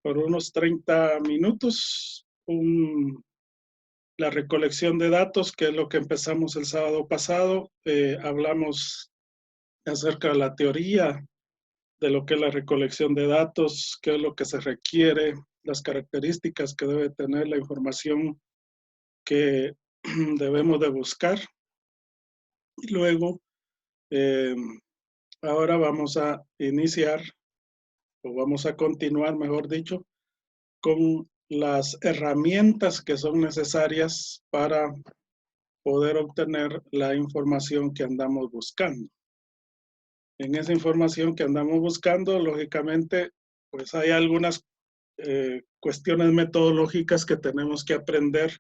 por unos 30 minutos la recolección de datos, que es lo que empezamos el sábado pasado. Hablamos acerca de la teoría de lo que es la recolección de datos, qué es lo que se requiere, las características que debe tener la información que debemos de buscar. Y luego, ahora vamos a iniciar, o vamos a continuar, mejor dicho, con las herramientas que son necesarias para poder obtener la información que andamos buscando. En esa información que andamos buscando, lógicamente, pues hay algunas cuestiones metodológicas que tenemos que aprender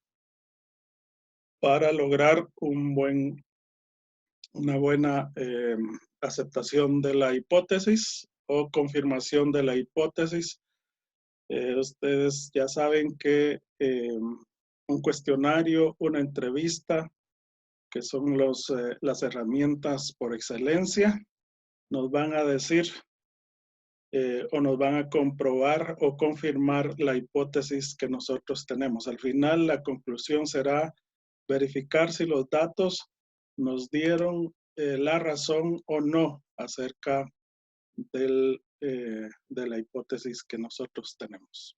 para lograr una buena aceptación de la hipótesis o confirmación de la hipótesis. Ustedes ya saben que un cuestionario, una entrevista, que son las herramientas por excelencia, nos van a decir o nos van a comprobar o confirmar la hipótesis que nosotros tenemos. Al final, la conclusión será verificar si los datos nos dieron la razón o no acerca de la hipótesis que nosotros tenemos.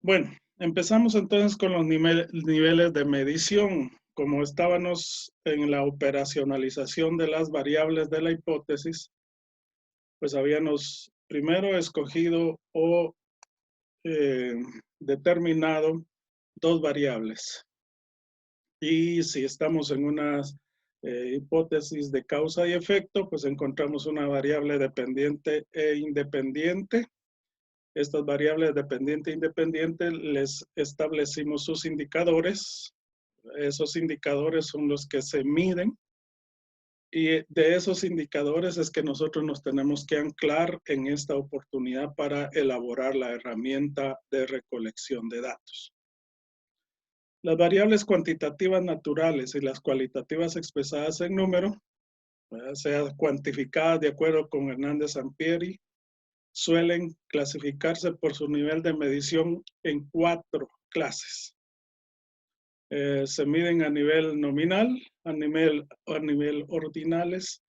Bueno, empezamos entonces con los niveles de medición. Como estábamos en la operacionalización de las variables de la hipótesis, pues habíamos primero escogido o determinado dos variables. Y si estamos en una hipótesis de causa y efecto, pues encontramos una variable dependiente e independiente. Estas variables dependiente e independiente les establecimos sus indicadores. Esos indicadores son los que se miden. Y de esos indicadores es que nosotros nos tenemos que anclar en esta oportunidad para elaborar la herramienta de recolección de datos. Las variables cuantitativas naturales y las cualitativas expresadas en número, sea cuantificadas de acuerdo con Hernández Sampieri, suelen clasificarse por su nivel de medición en 4 clases. Se miden a nivel nominal, a nivel ordinales,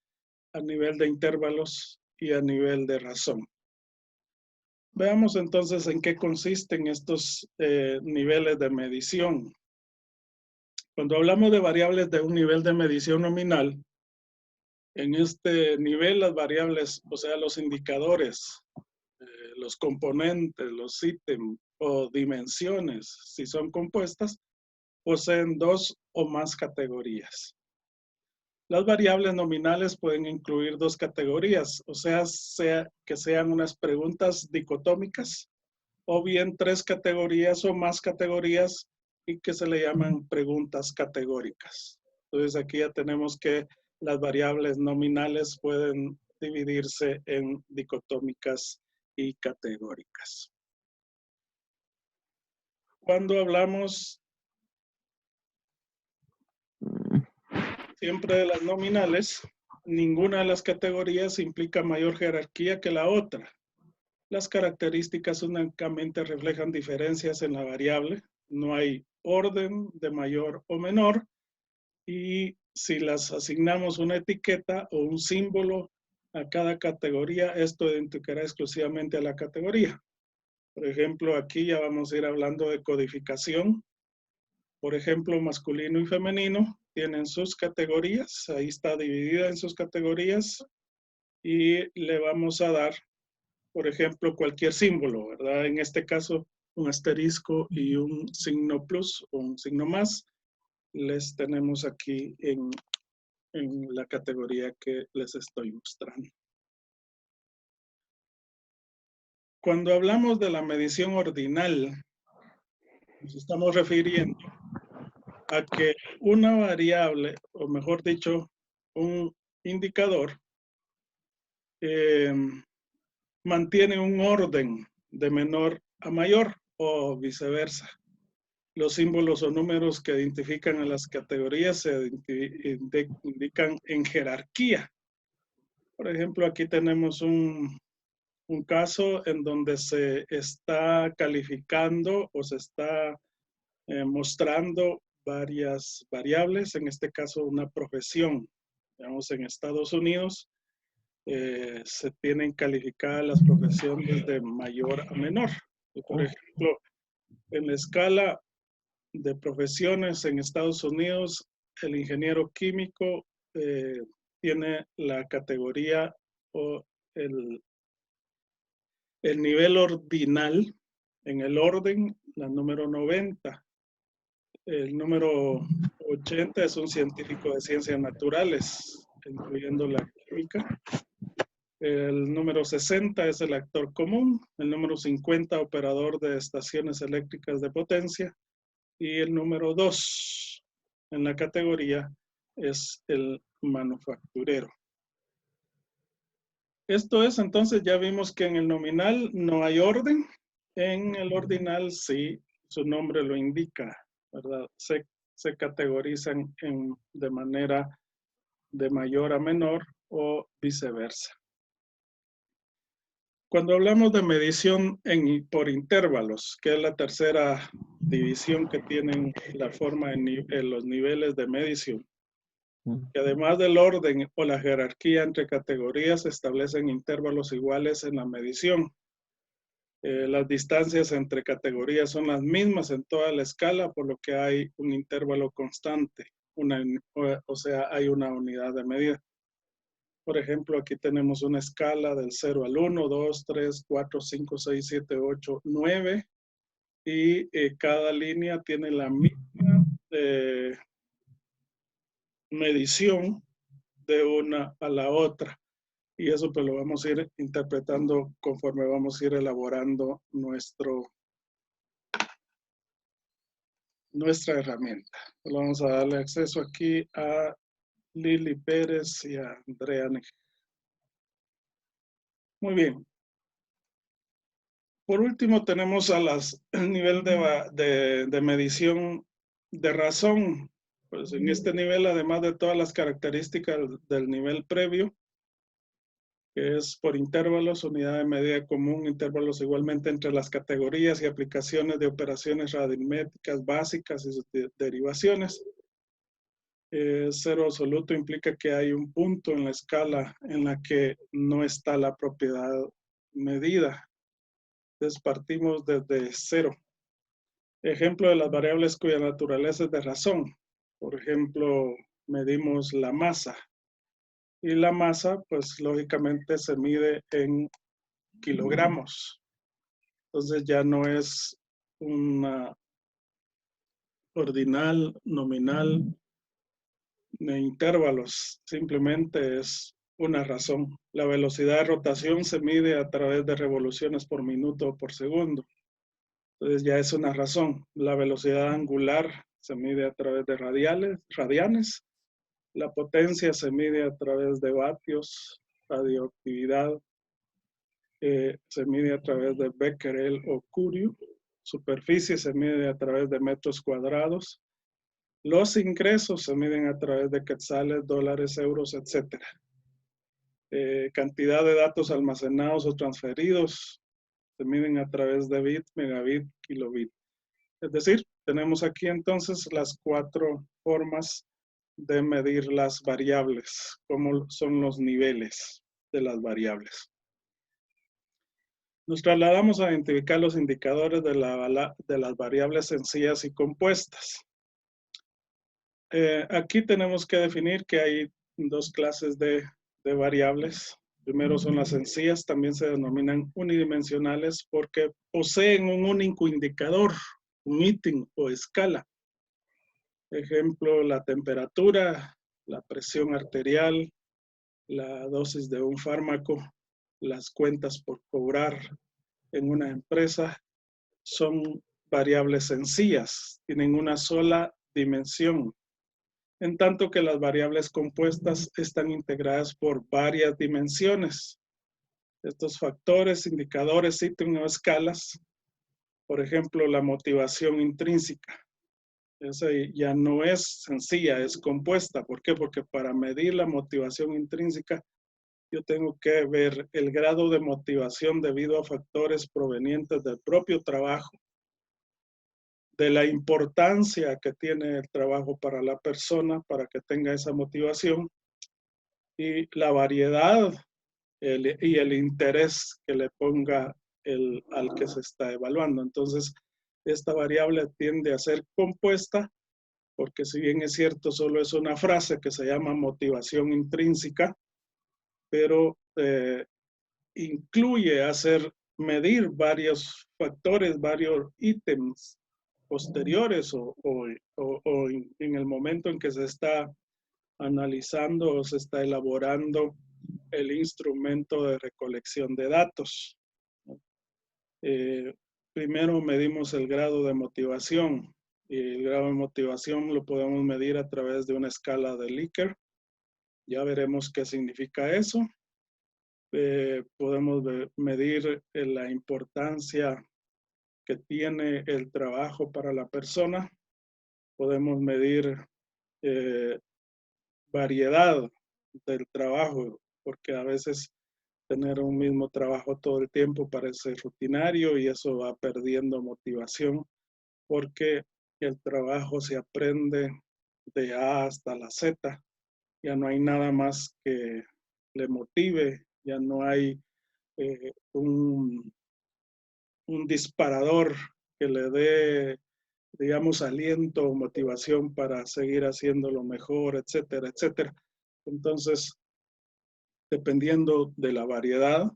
a nivel de intervalos y a nivel de razón. Veamos entonces en qué consisten estos niveles de medición. Cuando hablamos de variables de un nivel de medición nominal, en este nivel las variables, o sea, los indicadores, los componentes, los ítems o dimensiones, si son compuestas, poseen 2 o más categorías. Las variables nominales pueden incluir 2 categorías, o sea que sean unas preguntas dicotómicas, o bien 3 categorías o más categorías y que se le llaman preguntas categóricas. Entonces aquí ya tenemos que las variables nominales pueden dividirse en dicotómicas y categóricas. Cuando hablamos siempre de las nominales, ninguna de las categorías implica mayor jerarquía que la otra. Las características únicamente reflejan diferencias en la variable. No hay orden de mayor o menor. Y si las asignamos una etiqueta o un símbolo a cada categoría, esto identificará exclusivamente a la categoría. Por ejemplo, aquí ya vamos a ir hablando de codificación. Por ejemplo, masculino y femenino tienen sus categorías. Ahí está dividida en sus categorías. Y le vamos a dar, por ejemplo, cualquier símbolo, ¿verdad? En este caso, un asterisco y un signo plus o un signo más. Les tenemos aquí en la categoría que les estoy mostrando. Cuando hablamos de la medición ordinal, nos estamos refiriendo a que una variable, o mejor dicho, un indicador, mantiene un orden de menor a mayor o viceversa. Los símbolos o números que identifican a las categorías se indican en jerarquía. Por ejemplo, aquí tenemos un un caso en donde se está calificando o se está mostrando varias variables, en este caso una profesión. Digamos, en Estados Unidos se tienen calificadas las profesiones de mayor a menor. Y por ejemplo, en la escala de profesiones en Estados Unidos, el ingeniero químico tiene la categoría o el nivel ordinal en el orden, la número 90. El número 80 es un científico de ciencias naturales, incluyendo la química. El número 60 es el actor común. El número 50, operador de estaciones eléctricas de potencia. Y el número 2 en la categoría es el manufacturero. Esto es, entonces, ya vimos que en el nominal no hay orden. En el ordinal sí, su nombre lo indica, ¿verdad? Se categorizan de manera de mayor a menor o viceversa. Cuando hablamos de medición por intervalos, que es la tercera división que tienen la forma en los niveles de medición, que además del orden o la jerarquía entre categorías, se establecen intervalos iguales en la medición. Las distancias entre categorías son las mismas en toda la escala, por lo que hay un intervalo constante, o sea, hay una unidad de medida. Por ejemplo, aquí tenemos una escala del 0 al 1, 2, 3, 4, 5, 6, 7, 8, 9. Y cada línea tiene la misma medición de una a la otra. Y eso pues lo vamos a ir interpretando conforme vamos a ir elaborando nuestra herramienta. Vamos a darle acceso aquí a Lili Pérez y a Andrea Neje. Muy bien. Por último, tenemos el nivel de medición de razón. Pues en este nivel, además de todas las características del nivel previo, que es por intervalos, unidad de medida común, intervalos igualmente entre las categorías y aplicaciones de operaciones aritméticas básicas y sus derivaciones. Cero absoluto implica que hay un punto en la escala en la que no está la propiedad medida. Entonces partimos desde cero. Ejemplo de las variables cuya naturaleza es de razón. Por ejemplo, medimos la masa. Y la masa, pues lógicamente se mide en kilogramos. Entonces ya no es una ordinal, nominal, ni intervalos. Simplemente es una razón. La velocidad de rotación se mide a través de revoluciones por minuto o por segundo. Entonces ya es una razón. La velocidad angular se mide a través de radianes. La potencia se mide a través de vatios. Radioactividad se mide a través de Becquerel o Curie. Superficie se mide a través de metros cuadrados. Los ingresos se miden a través de quetzales, dólares, euros, etc. Cantidad de datos almacenados o transferidos se miden a través de bit, megabit, kilobit. Es decir, tenemos aquí entonces las 4 formas de medir las variables, como son los niveles de las variables. Nos trasladamos a identificar los indicadores de las variables sencillas y compuestas. Aquí tenemos que definir que hay 2 clases de variables. Primero son las sencillas, también se denominan unidimensionales porque poseen un único indicador, un ítem o escala. Ejemplo, la temperatura, la presión arterial, la dosis de un fármaco, las cuentas por cobrar en una empresa, son variables sencillas, tienen una sola dimensión. En tanto que las variables compuestas están integradas por varias dimensiones. Estos factores, indicadores, ítems o escalas, por ejemplo, la motivación intrínseca. Esa ya no es sencilla, es compuesta. ¿Por qué? Porque para medir la motivación intrínseca yo tengo que ver el grado de motivación debido a factores provenientes del propio trabajo, de la importancia que tiene el trabajo para la persona para que tenga esa motivación y la variedad y el interés que le ponga al que se está evaluando. Entonces, esta variable tiende a ser compuesta porque si bien es cierto, solo es una frase que se llama motivación intrínseca, pero incluye medir varios factores, varios ítems posteriores o en el momento en que se está analizando o se está elaborando el instrumento de recolección de datos. Primero medimos el grado de motivación y el grado de motivación lo podemos medir a través de una escala de Likert. Ya veremos qué significa eso. Podemos medir la importancia que tiene el trabajo para la persona. Podemos medir variedad del trabajo, porque a veces tener un mismo trabajo todo el tiempo parece rutinario y eso va perdiendo motivación, porque el trabajo se aprende de A hasta la Z. Ya no hay nada más que le motive, ya no hay un disparador que le dé, digamos, aliento o motivación para seguir haciéndolo mejor, etcétera, etcétera. Entonces, dependiendo de la variedad,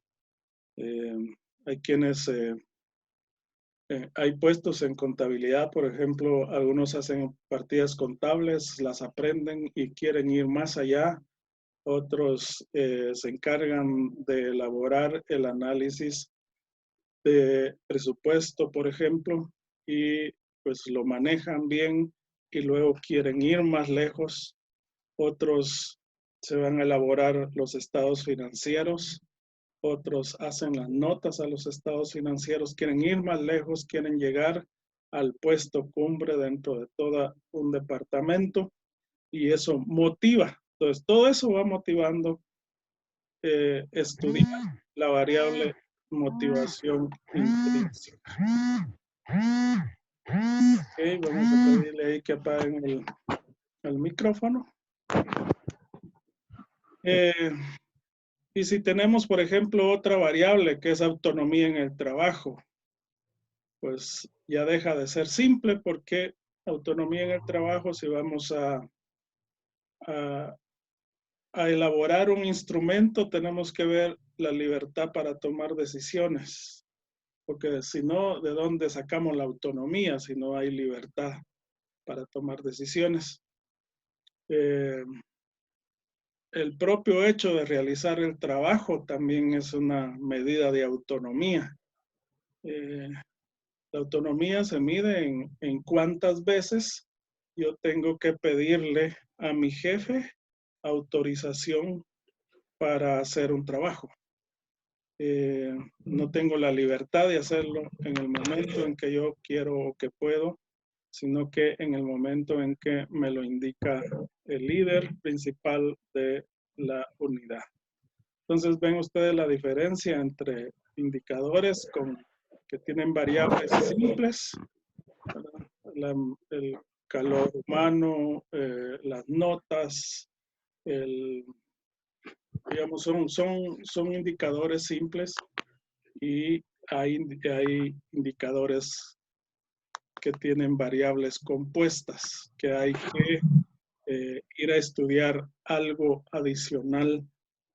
hay quienes, hay puestos en contabilidad, por ejemplo, algunos hacen partidas contables, las aprenden y quieren ir más allá. Otros se encargan de elaborar el análisis de presupuesto, por ejemplo, y pues lo manejan bien y luego quieren ir más lejos. Otros se van a elaborar los estados financieros, otros hacen las notas a los estados financieros, quieren ir más lejos, quieren llegar al puesto cumbre dentro de todo un departamento y eso motiva. Entonces, todo eso va motivando estudiar la variable motivación intrínseca. Ok, vamos a pedirle ahí que apaguen el micrófono. Y si tenemos, por ejemplo, otra variable que es autonomía en el trabajo, pues ya deja de ser simple porque autonomía en el trabajo, si vamos a elaborar un instrumento, tenemos que ver la libertad para tomar decisiones, porque si no, ¿de dónde sacamos la autonomía si no hay libertad para tomar decisiones? El propio hecho de realizar el trabajo también es una medida de autonomía. La autonomía se mide en cuántas veces yo tengo que pedirle a mi jefe autorización para hacer un trabajo. No tengo la libertad de hacerlo en el momento en que yo quiero o que puedo, sino que en el momento en que me lo indica el líder principal de la unidad. Entonces ven ustedes la diferencia entre indicadores que tienen variables simples, el calor humano, las notas, digamos, son indicadores simples y hay indicadores que tienen variables compuestas, que hay que ir a estudiar algo adicional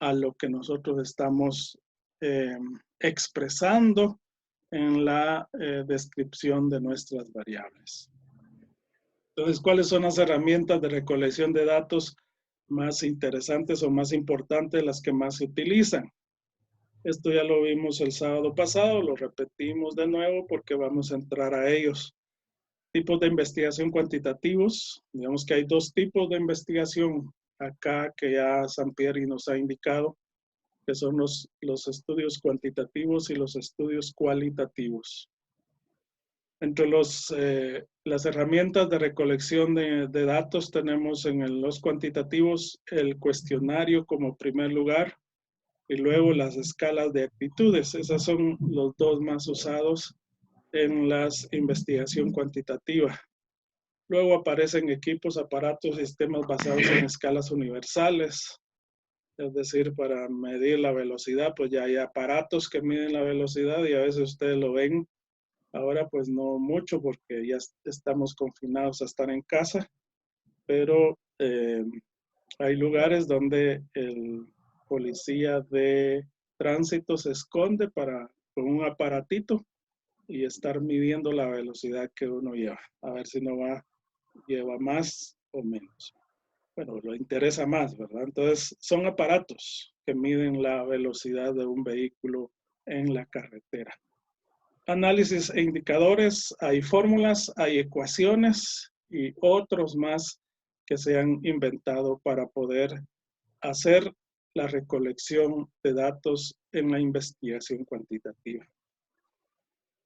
a lo que nosotros estamos expresando en la descripción de nuestras variables. Entonces, ¿cuáles son las herramientas de recolección de datos más interesantes o más importantes, las que más se utilizan? Esto ya lo vimos el sábado pasado, lo repetimos de nuevo porque vamos a entrar a ellos. Tipos de investigación cuantitativos. Digamos que hay dos tipos de investigación acá que ya Sampieri nos ha indicado, que son los estudios cuantitativos y los estudios cualitativos. Entre las herramientas de recolección de datos tenemos en los cuantitativos el cuestionario como primer lugar, y luego las escalas de actitudes. Esos son los dos más usados en la investigación cuantitativa. Luego aparecen equipos, aparatos, sistemas basados en escalas universales. Es decir, para medir la velocidad, pues ya hay aparatos que miden la velocidad y a veces ustedes lo ven. Ahora pues no mucho porque ya estamos confinados a estar en casa, pero hay lugares donde el policía de tránsito se esconde con un aparatito y estar midiendo la velocidad que uno lleva, a ver si lleva más o menos. Bueno, lo interesa más, ¿verdad? Entonces, son aparatos que miden la velocidad de un vehículo en la carretera. Análisis e indicadores, hay fórmulas, hay ecuaciones y otros más que se han inventado para poder hacer la recolección de datos en la investigación cuantitativa.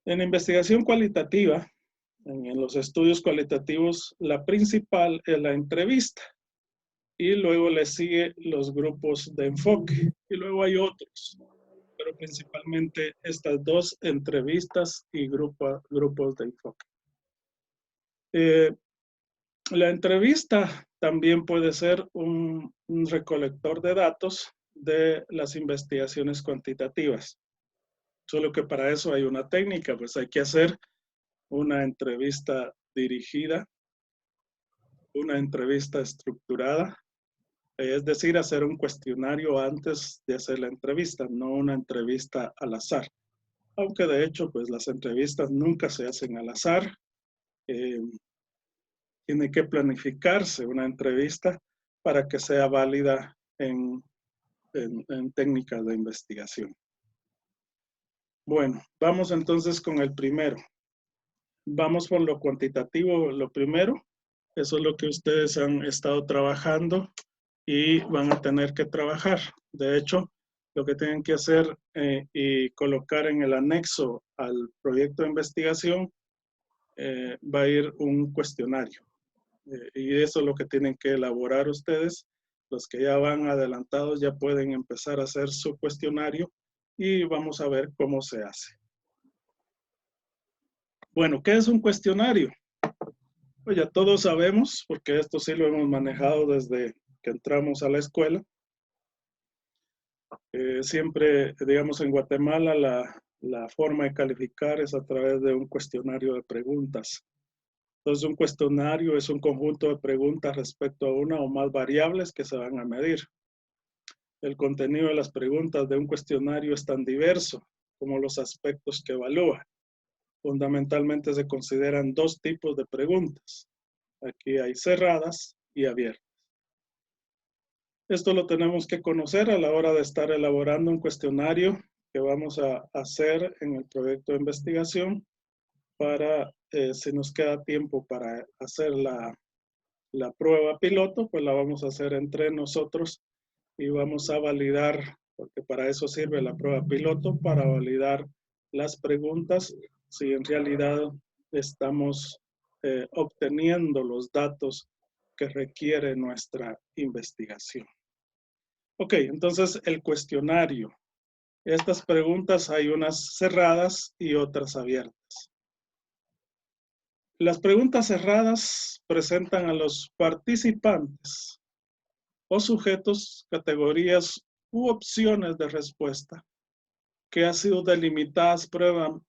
En la investigación cualitativa, en los estudios cualitativos, la principal es la entrevista y luego le sigue los grupos de enfoque y luego hay otros, pero principalmente estas dos, entrevistas y grupos de enfoque. La entrevista también puede ser un recolector de datos de las investigaciones cuantitativas. Solo que para eso hay una técnica, pues hay que hacer una entrevista dirigida, una entrevista estructurada, es decir, hacer un cuestionario antes de hacer la entrevista, no una entrevista al azar. Aunque de hecho, pues las entrevistas nunca se hacen al azar. Tiene que planificarse una entrevista para que sea válida en técnicas de investigación. Bueno, vamos entonces con el primero. Vamos por lo cuantitativo, lo primero. Eso es lo que ustedes han estado trabajando y van a tener que trabajar. De hecho, lo que tienen que hacer y colocar en el anexo al proyecto de investigación va a ir un cuestionario. Y eso es lo que tienen que elaborar ustedes. Los que ya van adelantados ya pueden empezar a hacer su cuestionario y vamos a ver cómo se hace. Bueno, ¿qué es un cuestionario? Pues ya todos sabemos, porque esto sí lo hemos manejado desde que entramos a la escuela. Siempre, digamos, en Guatemala la forma de calificar es a través de un cuestionario de preguntas. Entonces, un cuestionario es un conjunto de preguntas respecto a una o más variables que se van a medir. El contenido de las preguntas de un cuestionario es tan diverso como los aspectos que evalúa. Fundamentalmente se consideran dos tipos de preguntas. Aquí hay cerradas y abiertas. Esto lo tenemos que conocer a la hora de estar elaborando un cuestionario que vamos a hacer en el proyecto de investigación para, si nos queda tiempo para hacer la prueba piloto, pues la vamos a hacer entre nosotros y vamos a validar, porque para eso sirve la prueba piloto, para validar las preguntas, si en realidad estamos obteniendo los datos que requiere nuestra investigación. Ok, entonces el cuestionario. Estas preguntas hay unas cerradas y otras abiertas. Las preguntas cerradas presentan a los participantes o sujetos, categorías u opciones de respuesta que han sido delimitadas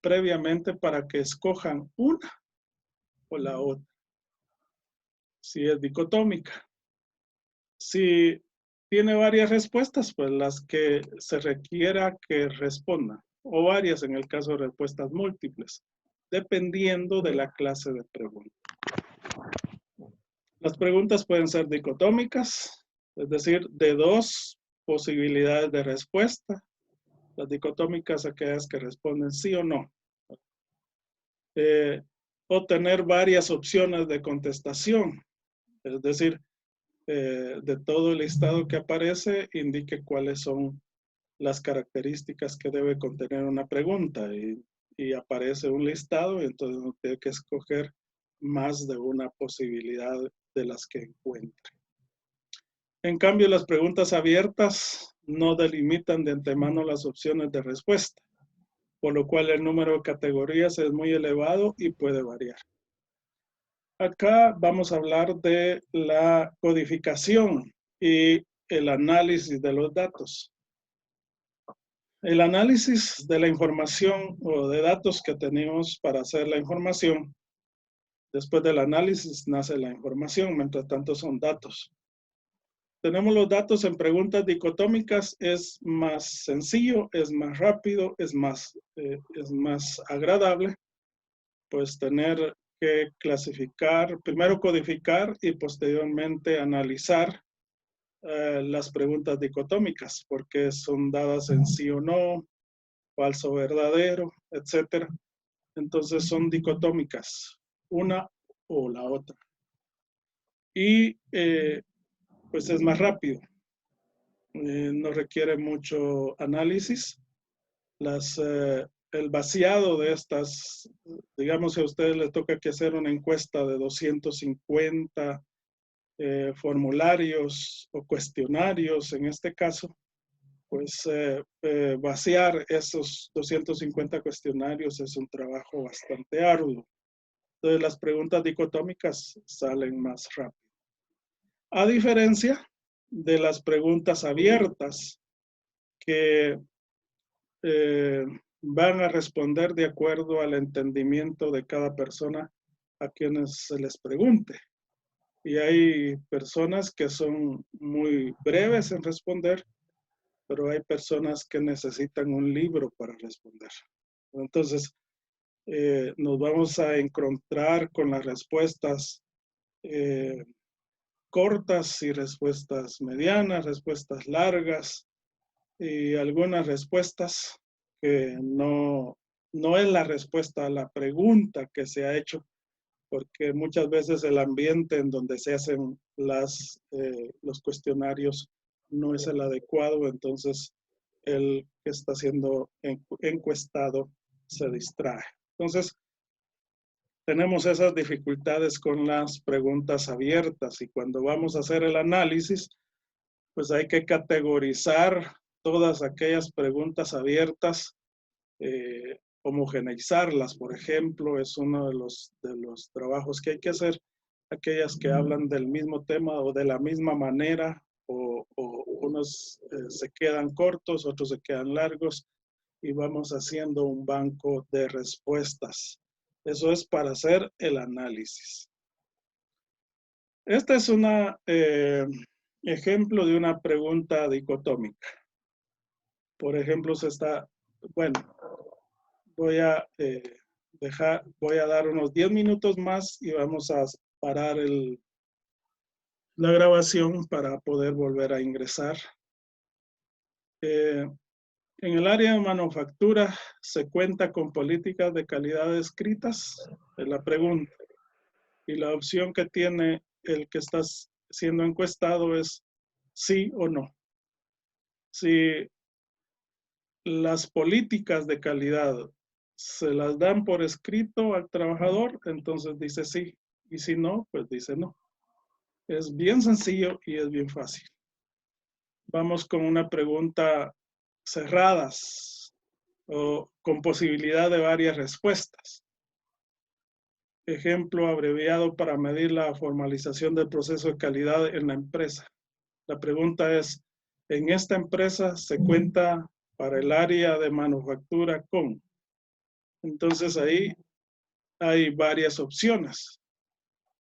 previamente para que escojan una o la otra. Si es dicotómica. Si tiene varias respuestas, pues las que se requiera que respondan, o varias en el caso de respuestas múltiples, dependiendo de la clase de pregunta. Las preguntas pueden ser dicotómicas, es decir, de dos posibilidades de respuesta. Las dicotómicas aquellas que responden sí o no. O tener varias opciones de contestación, es decir, de todo el listado que aparece, indique cuáles son las características que debe contener una pregunta y aparece un listado y entonces uno tiene que escoger más de una posibilidad de las que encuentre. En cambio, las preguntas abiertas no delimitan de antemano las opciones de respuesta, por lo cual el número de categorías es muy elevado y puede variar. Acá vamos a hablar de la codificación y el análisis de los datos. El análisis de la información o de datos que tenemos para hacer la información, después del análisis nace la información, mientras tanto son datos. Tenemos los datos en preguntas dicotómicas, es más sencillo, es más rápido, es más agradable, pues tener que clasificar, primero codificar y posteriormente analizar las preguntas dicotómicas, porque son dadas en sí o no, falso o verdadero, etcétera. Entonces son dicotómicas, una o la otra. Y pues es más rápido, no requiere mucho análisis. El vaciado de estas, digamos, si a ustedes les toca que hacer una encuesta de 250 formularios o cuestionarios, en este caso, pues vaciar esos 250 cuestionarios es un trabajo bastante arduo. Entonces las preguntas dicotómicas salen más rápido. A diferencia de las preguntas abiertas que van a responder de acuerdo al entendimiento de cada persona a quienes se les pregunte. Y hay personas que son muy breves en responder, pero hay personas que necesitan un libro para responder. Entonces, nos vamos a encontrar con las respuestas cortas y respuestas medianas, respuestas largas y algunas respuestas que no es la respuesta a la pregunta que se ha hecho, porque muchas veces el ambiente en donde se hacen los cuestionarios no es el adecuado, entonces el que está siendo encuestado se distrae. Entonces, tenemos esas dificultades con las preguntas abiertas y cuando vamos a hacer el análisis, pues hay que categorizar todas aquellas preguntas abiertas, homogeneizarlas, por ejemplo, es uno de los trabajos que hay que hacer, aquellas que hablan del mismo tema o de la misma manera, o unos se quedan cortos, otros se quedan largos, y vamos haciendo un banco de respuestas. Eso es para hacer el análisis. Este es un ejemplo de una pregunta dicotómica. Por ejemplo, voy a voy a dar unos 10 minutos más y vamos a parar la grabación para poder volver a ingresar. En el área de manufactura se cuenta con políticas de calidad escritas, es la pregunta. Y la opción que tiene el que está siendo encuestado es sí o no. Si las políticas de calidad se las dan por escrito al trabajador, entonces dice sí. Y si no, pues dice no. Es bien sencillo y es bien fácil. Vamos con una pregunta cerradas o con posibilidad de varias respuestas. Ejemplo abreviado para medir la formalización del proceso de calidad en la empresa. La pregunta es, ¿en esta empresa se cuenta para el área de manufactura con? Entonces ahí hay varias opciones.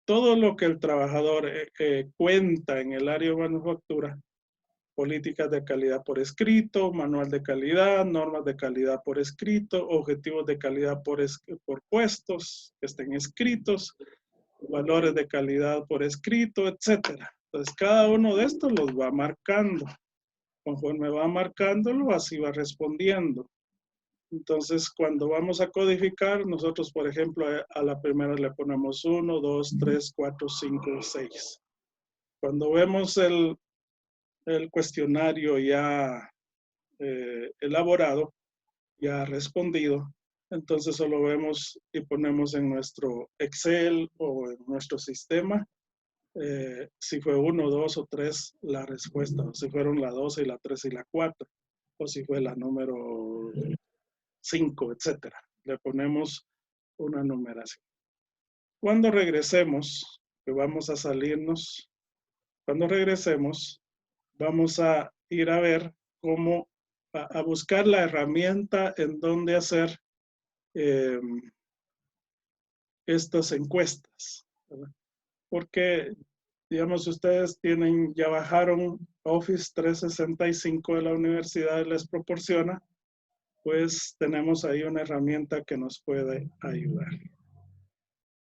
Todo lo que el trabajador cuenta en el área de manufactura, políticas de calidad por escrito, manual de calidad, normas de calidad por escrito, objetivos de calidad por puestos que estén escritos, valores de calidad por escrito, etcétera. Entonces, cada uno de estos los va marcando. Conforme va marcándolo, así va respondiendo. Entonces, cuando vamos a codificar, nosotros, por ejemplo, a la primera le ponemos 1, 2, 3, 4, 5, 6. Cuando vemos el cuestionario ya elaborado, ya respondido, entonces solo vemos y ponemos en nuestro Excel o en nuestro sistema si fue 1, 2 o 3 la respuesta, o si fueron la 12 y la 3 y la 4, o si fue la número 5, etcétera. Le ponemos una numeración. Cuando regresemos, que vamos a salirnos, cuando regresemos, vamos a ir a ver cómo, a buscar la herramienta en donde hacer estas encuestas, ¿verdad? Porque, digamos, ustedes tienen, ya bajaron Office 365 de la universidad y les proporciona, pues tenemos ahí una herramienta que nos puede ayudar.